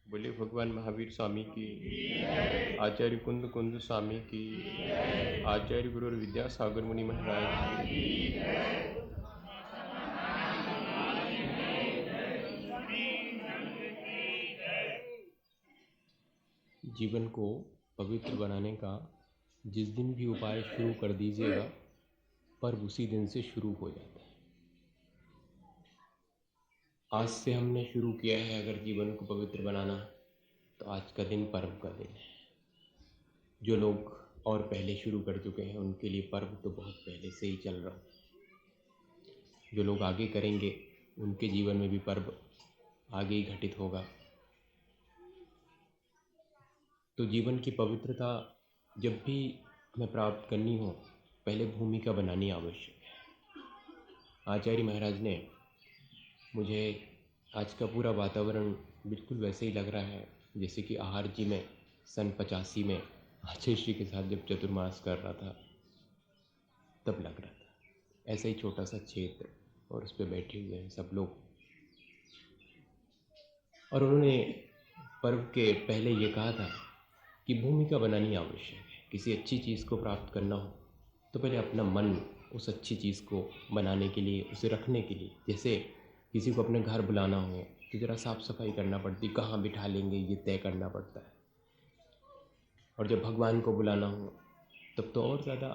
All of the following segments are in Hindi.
बोले भगवान महावीर स्वामी की, आचार्य कुंद कुंद स्वामी की, आचार्य गुरु विद्यासागर मुनि महाराज की। जीवन को पवित्र बनाने का जिस दिन भी उपाय शुरू कर दीजिएगा, पर्व उसी दिन से शुरू हो जाता है। आज से हमने शुरू किया है अगर जीवन को पवित्र बनाना, तो आज का दिन पर्व का दिन है। जो लोग और पहले शुरू कर चुके हैं उनके लिए पर्व तो बहुत पहले से ही चल रहा है। जो लोग आगे करेंगे उनके जीवन में भी पर्व आगे ही घटित होगा। तो जीवन की पवित्रता जब भी हमें प्राप्त करनी हो, पहले भूमिका बनानी आवश्यक है। आचार्य महाराज ने मुझे आज का पूरा वातावरण बिल्कुल वैसे ही लग रहा है जैसे कि आहार जी में सन 85 में आचार्य श्री के साथ जब चतुर्मास कर रहा था तब लग रहा था। ऐसा ही छोटा सा क्षेत्र और उस पर बैठे हुए हैं सब लोग, और उन्होंने पर्व के पहले ये कहा था कि भूमिका बनानी आवश्यक है। किसी अच्छी चीज़ को प्राप्त करना हो तो पहले अपना मन उस अच्छी चीज़ को बनाने के लिए, उसे रखने के लिए, जैसे किसी को अपने घर बुलाना हो तो ज़रा साफ़ सफाई करना पड़ती, कहाँ बिठा लेंगे ये तय करना पड़ता है। और जब भगवान को बुलाना हो तब तो और ज़्यादा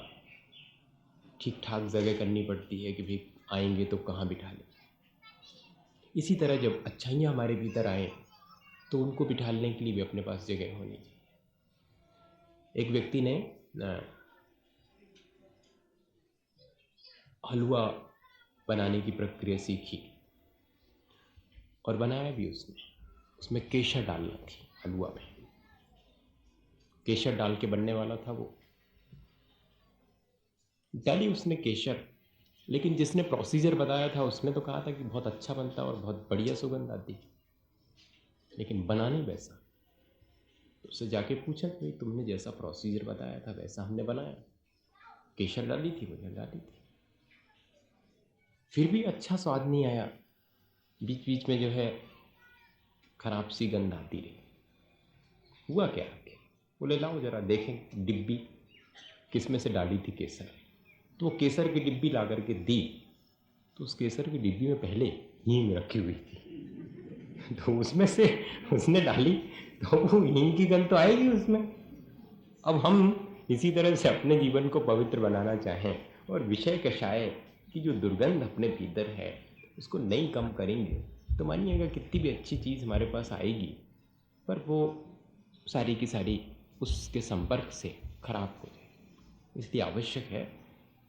ठीक ठाक जगह करनी पड़ती है कि भाई आएंगे तो कहाँ बिठा लें। इसी तरह जब अच्छाइयाँ हमारे भीतर आएँ तो उनको बिठाने के लिए भी अपने पास जगह होनी चाहिए। एक व्यक्ति ने हलवा बनाने की प्रक्रिया सीखी और बनाया भी उसने। उसमें केसर डालना थी, हलवा में केसर डाल के बनने वाला था। वो डाली उसने केसर, लेकिन जिसने प्रोसीजर बताया था उसने तो कहा था कि बहुत अच्छा बनता और बहुत बढ़िया सुगंध आती, लेकिन बना नहीं वैसा। तो उससे जाके पूछा कि तुमने जैसा प्रोसीजर बताया था वैसा हमने बनाया, केसर डाली थी, वजह डाली थी, फिर भी अच्छा स्वाद नहीं आया। बीच बीच में जो है खराब सी गंध आती रही। हुआ क्या? बोले लाओ जरा देखें डिब्बी किस में से डाली थी केसर। तो वो केसर की डिब्बी ला करके दी, तो उस केसर की डिब्बी में पहले हींग रखी हुई थी। तो उसमें से उसने डाली तो वो हींग की गंध तो आएगी उसमें। अब हम इसी तरह से अपने जीवन को पवित्र बनाना चाहें और विषय कषाय की जो दुर्गंध अपने भीतर है उसको नहीं कम करेंगे तो मानिएगा कितनी भी अच्छी चीज़ हमारे पास आएगी पर वो सारी की सारी उसके संपर्क से खराब हो जाए। इसलिए आवश्यक है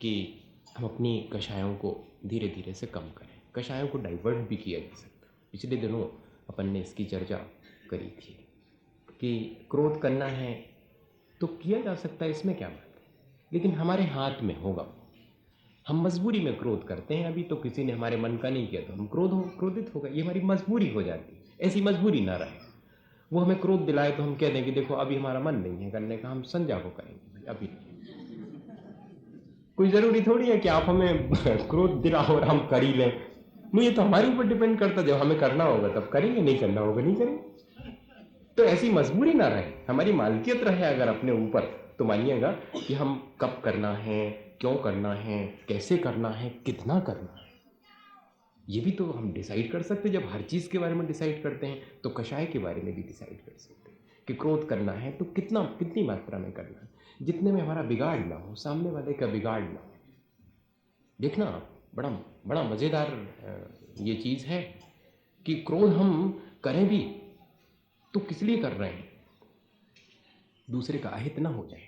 कि हम अपनी कषायों को धीरे धीरे से कम करें। कषायों को डाइवर्ट भी किया जा सकता। पिछले दिनों अपन ने इसकी चर्चा करी थी कि क्रोध करना है तो किया जा सकता है, इसमें क्या बात है, लेकिन हमारे हाथ में होगा। हम मजबूरी में क्रोध करते हैं। अभी तो किसी ने हमारे मन का नहीं किया तो हम क्रोधित हो गए, ये हमारी मजबूरी हो जाती है। ऐसी मजबूरी ना रहे। वो हमें क्रोध दिलाए तो हम कह दें कि देखो अभी हमारा मन नहीं है करने का, हम संध्या को करेंगे, भाई अभी कोई ज़रूरी थोड़ी है कि आप हमें क्रोध दिलाओ और हम कर ही लें। ये तो हमारे ऊपर डिपेंड करता है। जब हमें करना होगा तब करेंगे, नहीं करना होगा नहीं करेंगे। तो ऐसी मजबूरी ना रहे, हमारी मालकियत रहे अगर अपने ऊपर, तो मानिएगा कि हम कब करना है, क्यों करना है, कैसे करना है, कितना करना है, ये भी तो हम डिसाइड कर सकते हैं। जब हर चीज़ के बारे में डिसाइड करते हैं तो कषाय के बारे में भी डिसाइड कर सकते हैं कि क्रोध करना है तो कितनी मात्रा में करना है, जितने में हमारा बिगाड़ ना हो, सामने वाले का बिगाड़ ना हो। देखना बड़ा बड़ा मज़ेदार ये चीज़ है कि क्रोध हम करें भी तो किस लिए कर रहे हैं, दूसरे का अहित ना हो जाए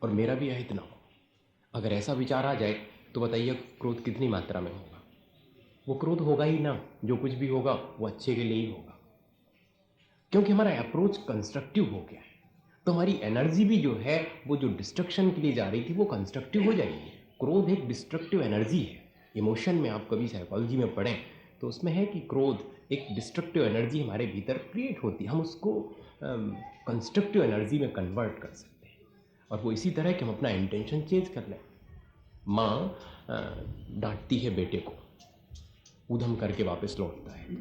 और मेरा भी अहित ना हो। अगर ऐसा विचार आ जाए तो बताइए क्रोध कितनी मात्रा में होगा। वो क्रोध होगा ही ना, जो कुछ भी होगा वो अच्छे के लिए ही होगा, क्योंकि हमारा अप्रोच कंस्ट्रक्टिव हो गया है। तो हमारी एनर्जी भी जो है वो जो डिस्ट्रक्शन के लिए जा रही थी वो कंस्ट्रक्टिव हो जाएगी। क्रोध एक डिस्ट्रक्टिव एनर्जी है। इमोशन में आप कभी साइकोलॉजी में पढ़ें तो उसमें है कि क्रोध एक डिस्ट्रक्टिव एनर्जी हमारे भीतर क्रिएट होती है। हम उसको कंस्ट्रक्टिव एनर्जी में कन्वर्ट कर सकते हैं, और वो इसी तरह कि हम अपना इंटेंशन चेंज कर लें। माँ डांटती है बेटे को, ऊधम करके वापस लौटता है,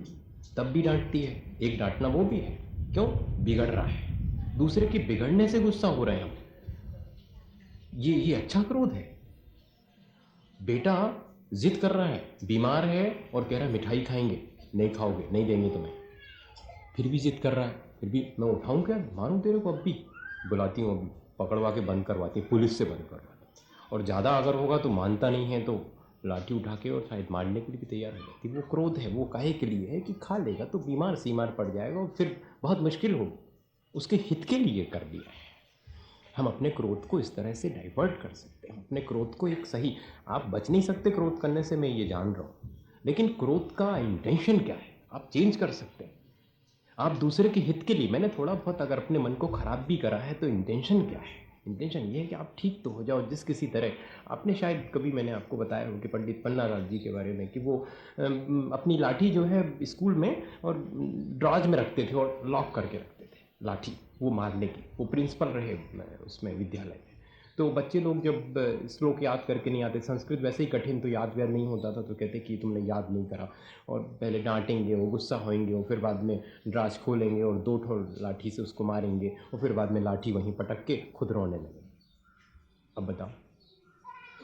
तब भी डांटती है। एक डांटना वो भी है, क्यों? बिगड़ रहा है, दूसरे के बिगड़ने से गुस्सा हो रहे हैं हम। ये अच्छा क्रोध है। बेटा जिद कर रहा है, बीमार है और कह रहा है मिठाई खाएंगे, नहीं खाओगे, नहीं देंगे तुम्हें, फिर भी जिद कर रहा है, फिर भी मैं उठाऊं क्या, मारूं तेरे को? अब भी बुलाती हूँ, अभी पकड़वा के बंद करवाती है, पुलिस से बंद करवाती। और ज़्यादा अगर होगा तो मानता नहीं है तो लाठी उठा के और शायद मारने के लिए भी तैयार हो जाती। वो क्रोध है, वो काहे के लिए है कि खा लेगा तो बीमार सीमार पड़ जाएगा और फिर बहुत मुश्किल होगी, उसके हित के लिए कर दिया है। हम अपने क्रोध को इस तरह से डाइवर्ट कर सकते हैं, अपने क्रोध को एक सही, आप बच नहीं सकते क्रोध करने से, मैं ये जान रहा हूँ, लेकिन क्रोध का इंटेंशन क्या है आप चेंज कर सकते हैं। आप दूसरे के हित के लिए, मैंने थोड़ा बहुत अगर अपने मन को खराब भी करा है तो इंटेंशन क्या है? इंटेंशन ये है कि आप ठीक तो हो जाओ जिस किसी तरह। आपने शायद कभी, मैंने आपको बताया हो कि पंडित पन्नालाल जी के बारे में, कि वो अपनी लाठी जो है स्कूल में और ड्रॉज में रखते थे और लॉक करके रखते थे लाठी, वो मारने की। वो प्रिंसिपल रहे उसमें विद्यालय में। तो बच्चे लोग जब श्लोक याद करके नहीं आते, संस्कृत वैसे ही कठिन, तो याद व्याद नहीं होता था, तो कहते कि तुमने याद नहीं करा, और पहले डांटेंगे, वो गुस्सा होएंगे, और फिर बाद में ड्राज खोलेंगे और 2 ठो लाठी से उसको मारेंगे, और फिर बाद में लाठी वहीं पटक के खुद रोने लगे। अब बताओ,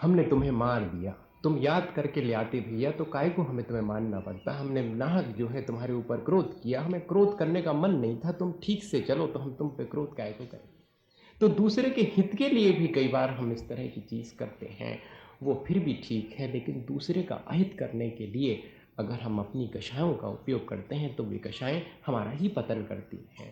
हमने तुम्हें मार दिया, तुम याद करके ले आते भैया, तो काहे को हमें तुम्हें मारना पड़ता? हमने नाहक जो है तुम्हारे ऊपर क्रोध किया, हमें क्रोध करने का मन नहीं था, तुम ठीक से चलो तो हम तुम पे क्रोध काहे को करें? तो दूसरे के हित के लिए भी कई बार हम इस तरह की चीज़ करते हैं, वो फिर भी ठीक है, लेकिन दूसरे का अहित करने के लिए अगर हम अपनी कषायों का उपयोग करते हैं तो वे कषाएँ हमारा ही पतन करती हैं।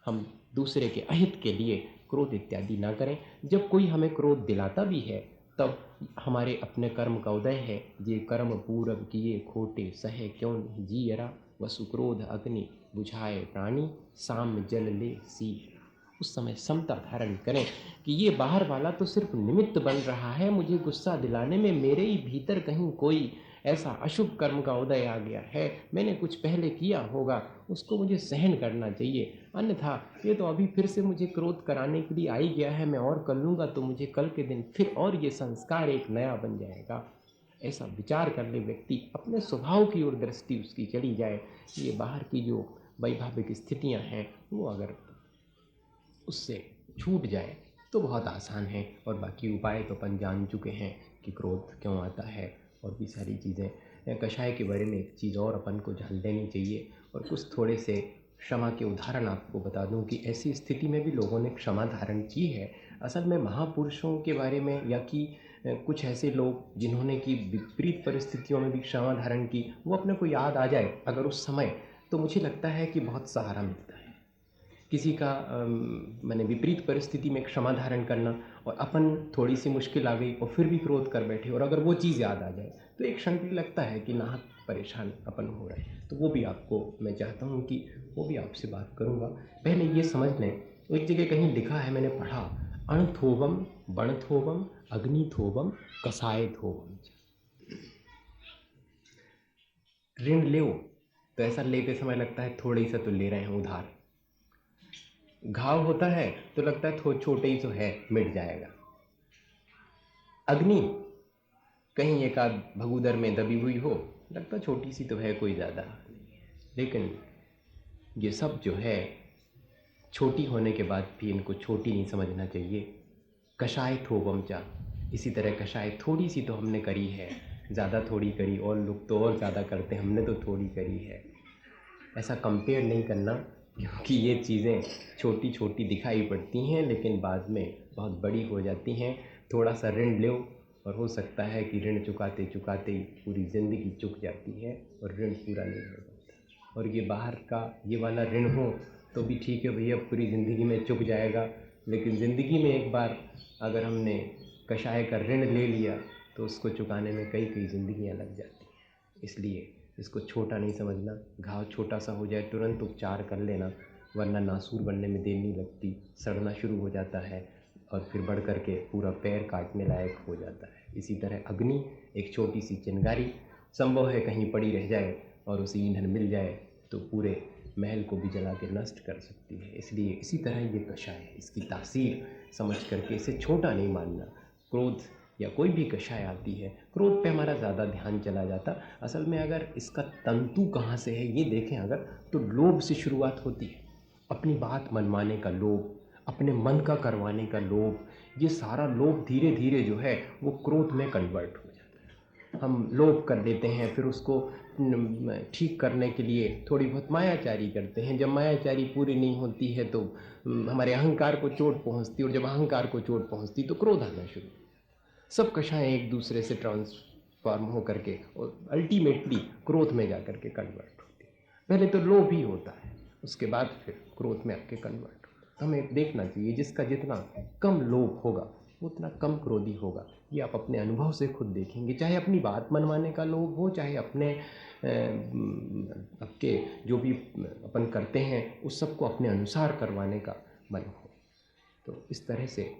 हम दूसरे के अहित के लिए क्रोध इत्यादि ना करें। जब कोई हमें क्रोध दिलाता भी है तब हमारे अपने कर्म का उदय है। ये कर्म पूरब किए खोटे, सहे क्यों नहीं जीयरा, वसु क्रोध अग्नि बुझाए प्राणी, साम जल ले सी। उस समय समता धारण करें कि ये बाहर वाला तो सिर्फ निमित्त बन रहा है मुझे गुस्सा दिलाने में, मेरे ही भीतर कहीं कोई ऐसा अशुभ कर्म का उदय आ गया है, मैंने कुछ पहले किया होगा, उसको मुझे सहन करना चाहिए, अन्यथा ये तो अभी फिर से मुझे क्रोध कराने के लिए आ ही गया है, मैं और कर लूँगा तो मुझे कल के दिन फिर और ये संस्कार एक नया बन जाएगा। ऐसा विचार करने व्यक्ति अपने स्वभाव की ओर दृष्टि उसकी चली जाए। ये बाहर की जो वैभाविक स्थितियाँ हैं वो अगर उससे छूट जाए तो बहुत आसान है। और बाकी उपाय तो अपन जान चुके हैं कि क्रोध क्यों आता है और भी सारी चीज़ें। कषाय के बारे में एक चीज़ और अपन को जान लेनी चाहिए, और कुछ थोड़े से क्षमा के उदाहरण आपको बता दूं कि ऐसी स्थिति में भी लोगों ने क्षमा धारण की है। असल में महापुरुषों के बारे में, या कि कुछ ऐसे लोग जिन्होंने की विपरीत परिस्थितियों में भी क्षमा धारण की, वो अपने को याद आ जाए अगर उस समय, तो मुझे लगता है कि बहुत सहारा मिलता है। किसी का मैंने विपरीत परिस्थिति में क्षमा धारण करना, और अपन थोड़ी सी मुश्किल आ गई और फिर भी क्रोध कर बैठे, और अगर वो चीज़ याद आ जाए तो एक क्षण के लिए लगता है कि नाहक परेशान अपन हो रहे हैं। तो वो भी आपको मैं चाहता हूँ कि वो भी आपसे बात करूँगा। पहले ये समझ लें, एक जगह कहीं लिखा है, मैंने पढ़ा, अणथोवम बणथोवम अग्निथोवम कसाय थोवम। ऋण लो तो ऐसा लेते समय लगता है थोड़े ही सा तो ले रहे हैं उधार, घाव होता है तो लगता है छोटे ही तो है, मिट जाएगा। अग्नि कहीं एक आध भगुदर में दबी हुई हो, लगता छोटी सी तो है, कोई ज़्यादा नहीं है। लेकिन ये सब जो है छोटी होने के बाद भी इनको छोटी नहीं समझना चाहिए। कषाय थोवम चा, इसी तरह कषाय थोड़ी सी तो हमने करी है, ज़्यादा थोड़ी करी, और लोग तो और ज़्यादा करते हैं, हमने तो थोड़ी करी है। ऐसा कंपेयर नहीं करना, क्योंकि ये चीज़ें छोटी छोटी दिखाई पड़ती हैं लेकिन बाद में बहुत बड़ी हो जाती हैं। थोड़ा सा ऋण लो और हो सकता है कि ऋण चुकाते चुकाते ही पूरी ज़िंदगी चुक जाती है और ऋण पूरा नहीं हो जाता। और ये बाहर का ये वाला ऋण हो तो भी ठीक है भैया, पूरी ज़िंदगी में चुक जाएगा, लेकिन ज़िंदगी में एक बार अगर हमने कषाय का ऋण ले लिया तो उसको चुकाने में कई कई ज़िंदगियाँ लग जाती हैं। इसलिए इसको छोटा नहीं समझना। घाव छोटा सा हो जाए तुरंत उपचार कर लेना, वरना नासूर बनने में देर नहीं लगती, सड़ना शुरू हो जाता है और फिर बढ़ कर के पूरा पैर काटने लायक हो जाता है। इसी तरह अग्नि एक छोटी सी चिंगारी, संभव है कहीं पड़ी रह जाए और उसे ईंधन मिल जाए तो पूरे महल को भी जला के नष्ट कर सकती है। इसलिए इसी तरह ये कषाय है, इसकी तासीर समझ करके इसे छोटा नहीं मानना। क्रोध या कोई भी कषाय आती है, क्रोध पे हमारा ज़्यादा ध्यान चला जाता। असल में अगर इसका तंतु कहाँ से है ये देखें अगर, तो लोभ से शुरुआत होती है। अपनी बात मनवाने का लोभ, अपने मन का करवाने का लोभ, ये सारा लोभ धीरे धीरे जो है वो क्रोध में कन्वर्ट हो जाता है। हम लोभ कर देते हैं, फिर उसको ठीक करने के लिए थोड़ी बहुत मायाचारी करते हैं। जब मायाचारी पूरी नहीं होती है तो हमारे अहंकार को चोट पहुंचती, और जब अहंकार को चोट पहुंचती तो क्रोध आना शुरू। सब कषाएं एक दूसरे से ट्रांसफॉर्म हो करके और अल्टीमेटली क्रोध में जा करके कन्वर्ट होती है। पहले तो लोभ ही होता है, उसके बाद फिर क्रोध में आके कन्वर्ट होता है। हमें देखना चाहिए जिसका जितना कम लोभ होगा उतना कम क्रोधी होगा। ये आप अपने अनुभव से खुद देखेंगे, चाहे अपनी बात मनवाने का लोभ हो, चाहे अपने आपके जो भी अपन करते हैं उस सबको अपने अनुसार करवाने का मन हो। तो इस तरह से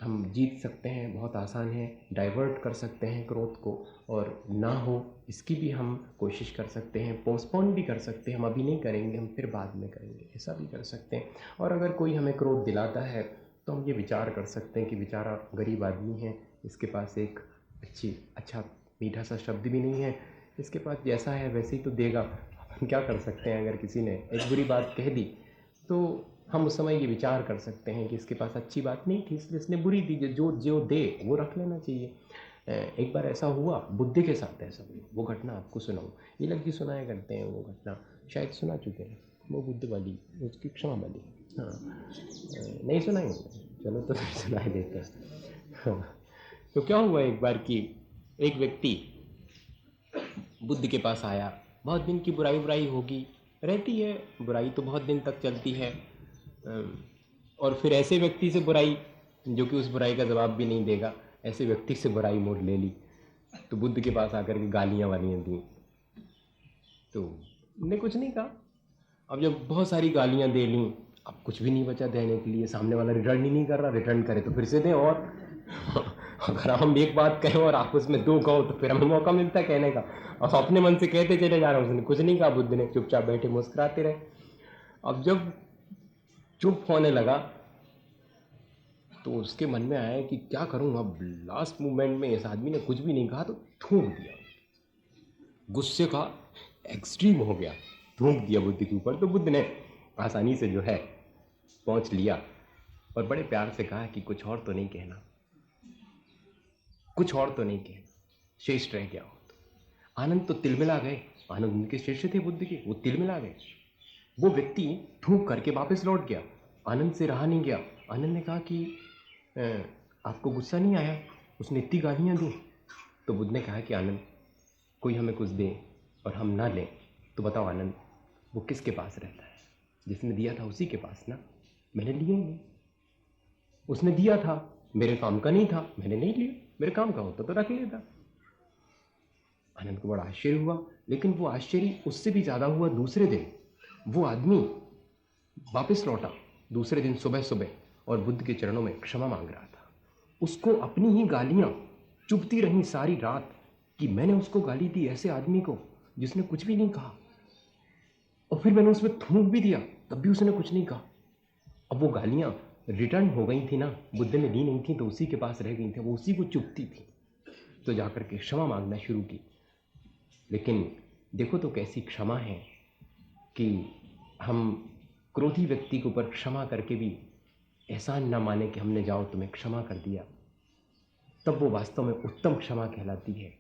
हम जीत सकते हैं, बहुत आसान है। डाइवर्ट कर सकते हैं क्रोध को, और ना हो इसकी भी हम कोशिश कर सकते हैं। पोस्टपोन भी कर सकते हैं, हम अभी नहीं करेंगे, हम फिर बाद में करेंगे, ऐसा भी कर सकते हैं। और अगर कोई हमें क्रोध दिलाता है तो हम ये विचार कर सकते हैं कि बेचारा गरीब आदमी है, इसके पास एक अच्छा मीठा सा शब्द भी नहीं है, इसके पास जैसा है वैसे ही तो देगा। हम क्या कर सकते हैं, अगर किसी ने एक बुरी बात कह दी तो हम उस समय ये विचार कर सकते हैं कि इसके पास अच्छी बात नहीं थी इसलिए इसने बुरी दी, जो जो दे वो रख लेना चाहिए। एक बार ऐसा हुआ, बुद्ध के साथ ऐसा हुआ, वो घटना आपको सुनाऊँ। ये लग की सुनाया करते हैं, वो घटना शायद सुना चुके हैं, वो बुद्ध वाली, उसकी क्षमा वाली। हाँ, नहीं सुनाएंगे, चलो तो सुना ही देते हैं। हाँ, तो क्या हुआ एक बार कि एक व्यक्ति बुद्ध के पास आया। बहुत दिन की बुराई होगी, रहती है बुराई तो बहुत दिन तक चलती है। और फिर ऐसे व्यक्ति से बुराई जो कि उस बुराई का जवाब भी नहीं देगा, ऐसे व्यक्ति से बुराई मोड़ ले ली। तो बुद्ध के पास आकर के गालियाँ वालियाँ दी, तो उन्होंने कुछ नहीं कहा। अब जब बहुत सारी गालियाँ दे लीं, अब कुछ भी नहीं बचा देने के लिए, सामने वाला रिटर्न ही नहीं कर रहा, रिटर्न करे तो फिर से दें। और अगर हम एक बात कहें और आपस में दो कहो तो फिर हमें मौका मिलता है कहने का। और अपने मन से कहते चले जा रहे हैं, उसने कुछ नहीं कहा, बुद्ध ने चुपचाप बैठे मुस्कुराते रहे। अब जब चुप होने लगा तो उसके मन में आया कि क्या करूं, अब लास्ट मोमेंट में इस आदमी ने कुछ भी नहीं कहा तो थूक दिया। गुस्से का एक्सट्रीम हो गया, थूक दिया बुद्ध के ऊपर। तो बुद्ध ने आसानी से जो है पहुंच लिया और बड़े प्यार से कहा कि कुछ और तो नहीं कहना, कुछ और तो नहीं कहना, श्रेष्ठ रह गया हो। तो आनंद तो तिलमिला गए, आनंद उनके शिष्य थे बुद्ध के, वो तिलमिला गए। वो व्यक्ति थूक करके वापस लौट गया, आनंद से रहा नहीं गया। आनंद ने कहा कि आपको गुस्सा नहीं आया, उसने इतनी गालियाँ दी। तो बुद्ध ने कहा कि आनंद, कोई हमें कुछ दे और हम ना लें तो बताओ आनंद, वो किसके पास रहता है? जिसने दिया था उसी के पास ना, मैंने लिया ही नहीं। उसने दिया था, मेरे काम का नहीं था, मैंने नहीं लिया, मेरे काम का होता तो रख लेता। आनंद को बड़ा आश्चर्य हुआ, लेकिन वो आश्चर्य उससे भी ज़्यादा हुआ दूसरे दिन। वो आदमी वापस लौटा दूसरे दिन सुबह सुबह और बुद्ध के चरणों में क्षमा मांग रहा था। उसको अपनी ही गालियाँ चुभती रहीं सारी रात कि मैंने उसको गाली दी, ऐसे आदमी को जिसने कुछ भी नहीं कहा, और फिर मैंने उसमें थूक भी दिया तब भी उसने कुछ नहीं कहा। अब वो गालियाँ रिटर्न हो गई थी ना, बुद्ध ने दी नहीं थी तो उसी के पास रह गई थी, वो उसी को चुभती थी। तो जाकर के क्षमा मांगना शुरू की। लेकिन देखो तो कैसी क्षमा है कि हम क्रोधी व्यक्ति के ऊपर क्षमा करके भी एहसान न माने कि हमने जाओ तुम्हें क्षमा कर दिया, तब वो वास्तव में उत्तम क्षमा कहलाती है।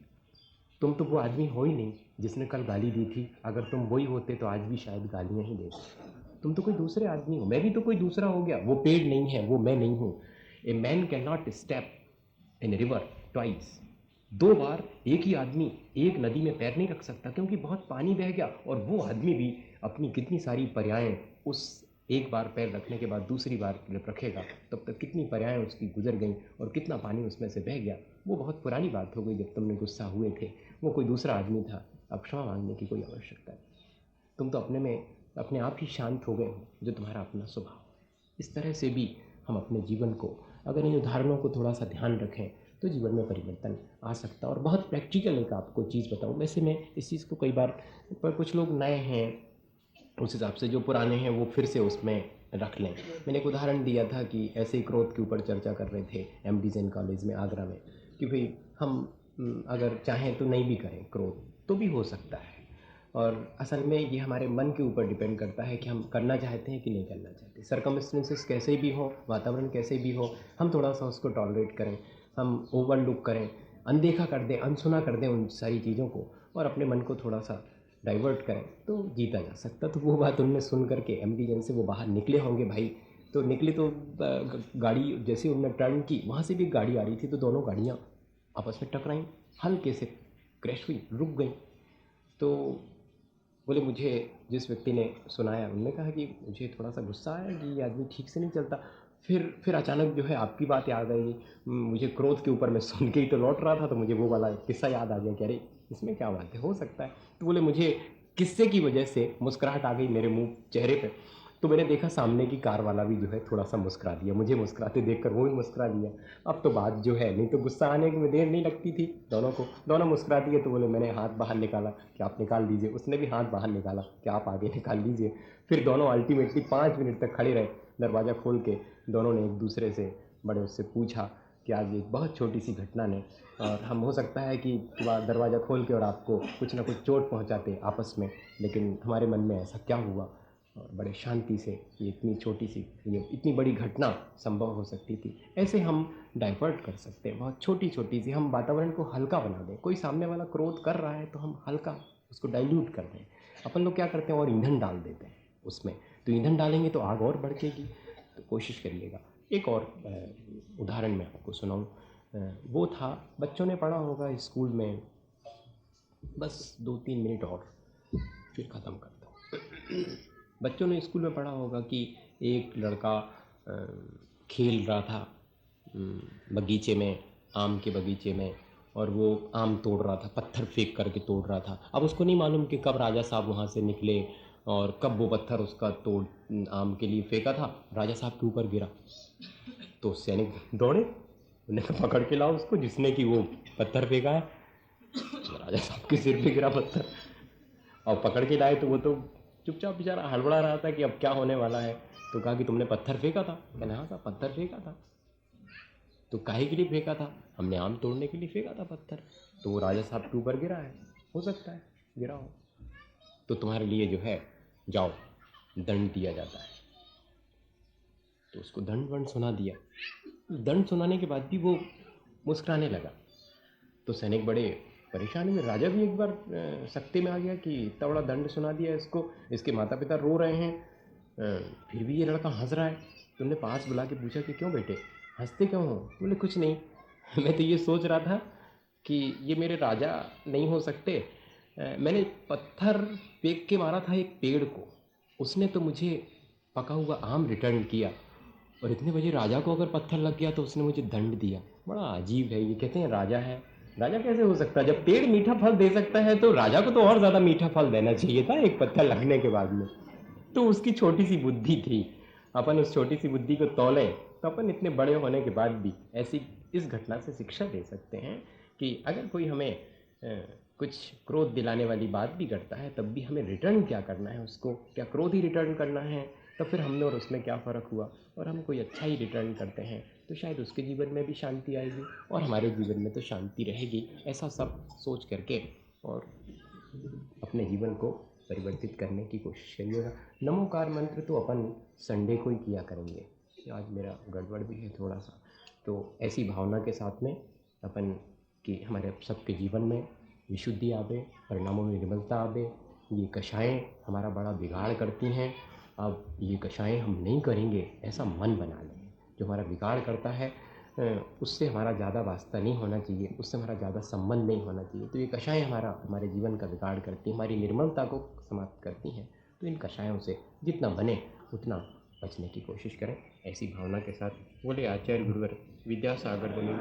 तुम तो वो आदमी हो ही नहीं जिसने कल गाली दी थी, अगर तुम वही होते तो आज भी शायद गालियाँ ही देते। तुम तो कोई दूसरे आदमी हो, मैं भी तो कोई दूसरा हो गया। वो पेड़ नहीं है, वो मैं नहीं हूँ। A man can not step in river twice. दो बार एक ही आदमी एक नदी में पैर नहीं रख सकता, क्योंकि बहुत पानी बह गया। और वो आदमी भी अपनी कितनी सारी पर्यायें, उस एक बार पैर रखने के बाद दूसरी बार जब रखेगा तब तक कितनी पर्यायें उसकी गुजर गई और कितना पानी उसमें से बह गया। वो बहुत पुरानी बात हो गई जब तुमने गुस्सा हुए थे, वो कोई दूसरा आदमी था। अब क्षमा मांगने की कोई आवश्यकता नहीं, तुम तो अपने में अपने आप ही शांत हो गए हो, जो तुम्हारा अपना स्वभाव। इस तरह से भी हम अपने जीवन को, अगर इन उदाहरणों को थोड़ा सा ध्यान रखें तो जीवन में परिवर्तन आ सकता है। और बहुत प्रैक्टिकल एक आपको चीज़ बताऊँ, वैसे मैं इस चीज़ को कई बार, पर कुछ लोग नए हैं उस हिसाब से जो पुराने हैं वो फिर से उसमें रख लें। मैंने एक उदाहरण दिया था कि ऐसे ही क्रोध के ऊपर चर्चा कर रहे थे MD जैन कॉलेज में आगरा में, कि भाई हम अगर चाहें तो नहीं भी करें क्रोध तो भी हो सकता है। और असल में ये हमारे मन के ऊपर डिपेंड करता है कि हम करना चाहते हैं कि नहीं करना चाहते। सर्कमस्टेंसेस कैसे भी हो, वातावरण कैसे भी हो, हम थोड़ा सा उसको टॉलरेट करें, हम ओवरलुक करें, अनदेखा कर दें, अनसुना कर दें उन सारी चीज़ों को और अपने मन को थोड़ा सा डाइवर्ट करें तो जीता जा सकता। तो वो बात उनने सुन करके एमडी जन से वो बाहर निकले होंगे भाई। तो निकले तो गाड़ी जैसे उन्होंने टर्न की, वहाँ से भी गाड़ी आ रही थी, तो दोनों गाड़ियाँ आपस में टकराईं, हल्के से क्रैश हुई, रुक गई। तो बोले, मुझे जिस व्यक्ति ने सुनाया उन्होंने कहा कि मुझे थोड़ा सा गुस्सा आया कि ये आदमी ठीक से नहीं चलता। फिर अचानक जो है आपकी बात याद आई। मुझे क्रोध के ऊपर मैं सुन के ही तो लौट रहा था, तो मुझे वो वाला किस्सा याद आ गया कि अरे इसमें क्या बात है, हो सकता है। तो बोले, मुझे किस्से की वजह से मुस्कुराहट आ गई मेरे मुंह चेहरे पे। तो मैंने देखा सामने की कार वाला भी जो है थोड़ा सा मुस्कुरा दिया, मुझे मुस्कुराते देखकर वो भी मुस्कुरा दिया। अब तो बात जो है, नहीं तो गुस्सा आने में देर नहीं लगती थी दोनों मुस्कुरा दिए। तो बोले, मैंने हाथ बाहर निकाला कि आप निकाल दीजिए, उसने भी हाथ बाहर निकाला कि आप आगे निकाल लीजिए। फिर दोनों अल्टीमेटली 5 मिनट तक खड़े रहे, दरवाज़ा खोल के। दोनों ने एक दूसरे से बड़े उससे पूछा कि आज एक बहुत छोटी सी घटना ने, और हम हो सकता है कि दरवाज़ा खोल के और आपको कुछ ना कुछ चोट पहुंचाते आपस में, लेकिन हमारे मन में ऐसा क्या हुआ। और बड़े शांति से ये इतनी छोटी सी, ये इतनी बड़ी घटना संभव हो सकती थी। ऐसे हम डाइवर्ट कर सकते हैं, बहुत छोटी छोटी सी हम वातावरण को हल्का बना दें। कोई सामने वाला क्रोध कर रहा है तो हम हल्का उसको डाइल्यूट कर दें। अपन लोग क्या करते हैं, और ईंधन डाल देते हैं उसमें, तो ईंधन डालेंगे तो आग और भड़केगी। तो कोशिश करिएगा। एक और उदाहरण मैं आपको सुनाऊं। वो था, बच्चों ने पढ़ा होगा स्कूल में, बस 2-3 मिनट और फिर ख़त्म करता हूँ। बच्चों ने स्कूल में पढ़ा होगा कि एक लड़का खेल रहा था बगीचे में, आम के बगीचे में, और वो आम तोड़ रहा था, पत्थर फेंक करके तोड़ रहा था। अब उसको नहीं मालूम कि कब राजा साहब वहाँ से निकले और कब वो पत्थर उसका तोड़ आम के लिए फेंका था, राजा साहब के ऊपर गिरा। तो सैनिक दौड़े, उन्हें पकड़ के लाओ उसको जिसने कि वो पत्थर फेंका है। राजा साहब के सिर पे गिरा पत्थर और पकड़ के लाए। तो वो तो चुपचाप बेचारा हड़बड़ा रहा था कि अब क्या होने वाला है। तो कहा कि तुमने पत्थर फेंका था? कहना, हाँ साहब पत्थर फेंका था। तो काहे के लिए फेंका था? हमने आम तोड़ने के लिए फेंका था पत्थर। तो वो राजा साहब के ऊपर गिरा है, हो सकता है गिरा हो, तो तुम्हारे लिए जो है जाओ दंड दिया जाता है। तो उसको दंड वंड सुना दिया। दंड सुनाने के बाद भी वो मुस्कुराने लगा। तो सैनिक बड़े परेशानी में, राजा भी एक बार सख्ती में आ गया कि इतना बड़ा दंड सुना दिया इसको, इसके माता पिता रो रहे हैं, फिर भी ये लड़का हंस रहा है। तो उन्होंने पास बुला के पूछा कि क्यों बेटे, हंसते क्यों हो? बोले, कुछ नहीं, मैं तो ये सोच रहा था कि ये मेरे राजा नहीं हो सकते। मैंने पत्थर फेंक के मारा था एक पेड़ को, उसने तो मुझे पका हुआ आम रिटर्न किया, और इतने बजे राजा को अगर पत्थर लग गया तो उसने मुझे दंड दिया। बड़ा अजीब है ये। कहते हैं राजा है, राजा कैसे हो सकता है? जब पेड़ मीठा फल दे सकता है तो राजा को तो और ज़्यादा मीठा फल देना चाहिए था एक पत्थर लगने के बाद में। तो उसकी छोटी सी बुद्धि थी, अपन उस छोटी सी बुद्धि को तौलें तो अपन इतने बड़े होने के बाद भी ऐसी इस घटना से शिक्षा ले सकते हैं कि अगर कोई हमें कुछ क्रोध दिलाने वाली बात भी करता है तब भी हमें रिटर्न क्या करना है, उसको क्या क्रोध ही रिटर्न करना है, तो फिर हमने और उसमें क्या फ़र्क हुआ। और हम कोई अच्छा ही रिटर्न करते हैं तो शायद उसके जीवन में भी शांति आएगी और हमारे जीवन में तो शांति रहेगी। ऐसा सब सोच करके और अपने जीवन को परिवर्तित करने की कोशिश करिएगा। नमोकार मंत्र तो अपन संडे को ही किया करेंगे, आज मेरा गड़बड़ भी है थोड़ा सा। तो ऐसी भावना के साथ में अपन कि हमारे सबके जीवन में विशुद्धि आवे, परिणामों में निर्मलता आवे। ये कषायें हमारा बड़ा बिगाड़ करती हैं। अब ये कषायें हम नहीं करेंगे, ऐसा मन बना लें। जो हमारा बिगाड़ करता है उससे हमारा ज़्यादा वास्ता नहीं होना चाहिए, उससे हमारा ज़्यादा संबंध नहीं होना चाहिए। तो ये कषायें हमारे जीवन का बिगाड़ करती हैं, हमारी निर्मलता को समाप्त करती हैं। तो इन कषायों से जितना बने उतना बचने की कोशिश करें। ऐसी भावना के साथ बोले आचार्य गुरुवर विद्यासागर मुनि।